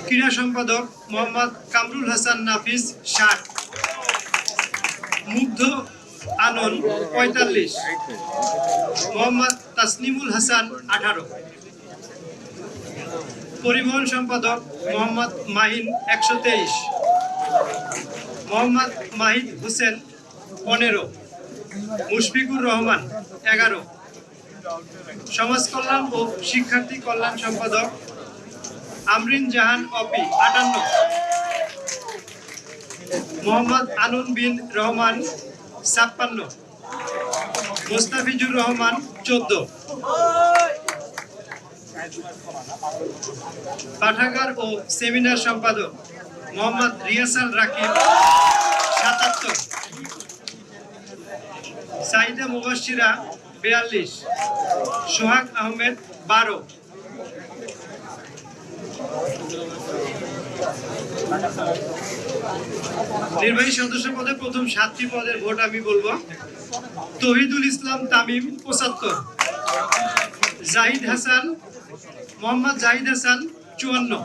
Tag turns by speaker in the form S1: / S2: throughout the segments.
S1: ক্রীড়া সম্পাদক মোহাম্মদ কামরুল হাসান নাফিস 60, মুগ্ধ আনন 45, মোহাম্মদ তাসনিমুল হাসান 18, পরিবহন সম্পাদক মোহাম্মদ মাহিন 123, মোহাম্মদ মাহিদ হোসেন 15, মুশফিকুর রহমান 11, সমাজ কল্যাণ ও শিক্ষার্থী কল্যাণ সম্পাদক আমরিন জাহান অপি 58, মোহাম্মদ আনুন বিন রহমান 56, মোস্তাফিজুর রহমান 14, পাঠাগার ও সেমিনার সম্পাদক মোহাম্মদ রিয়াসাল রাকিব 77, সাইদা মুবাশশিরা 42, সোহাগ আহমেদ 12, নির্বাহী সদস্য পদে প্রথম 7টি পদের ভোট আমি বলবো। তৌহিদুল ইসলাম তামিম 75, জাহিদ হাসান মোহাম্মদ জাহিদ হাসান 54,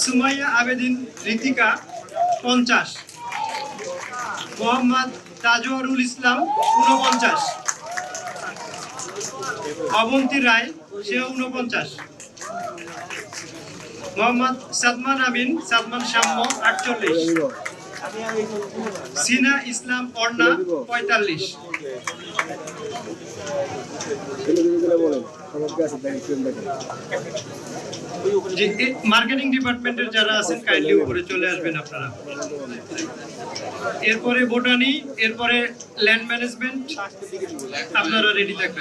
S1: সুমাইয়া আবেদিন ঋতিকা 50, মোহাম্মদ তাজওয়ারুল ইসলাম 49, অবন্তী রায় সেও 49, মোহাম্মদ সাদমান আমিন সাদমান শাম্য 48, সিনা ইসলাম অর্ণা 45, মার্কেটিং ডিপার্টমেন্টের যারা আছেন কাইন্ডলি উপরে চলে আসবেন আপনারা। এরপরে বোটানি, এরপরে ল্যান্ড ম্যানেজমেন্ট, আপনারা রেডি থাকবেন।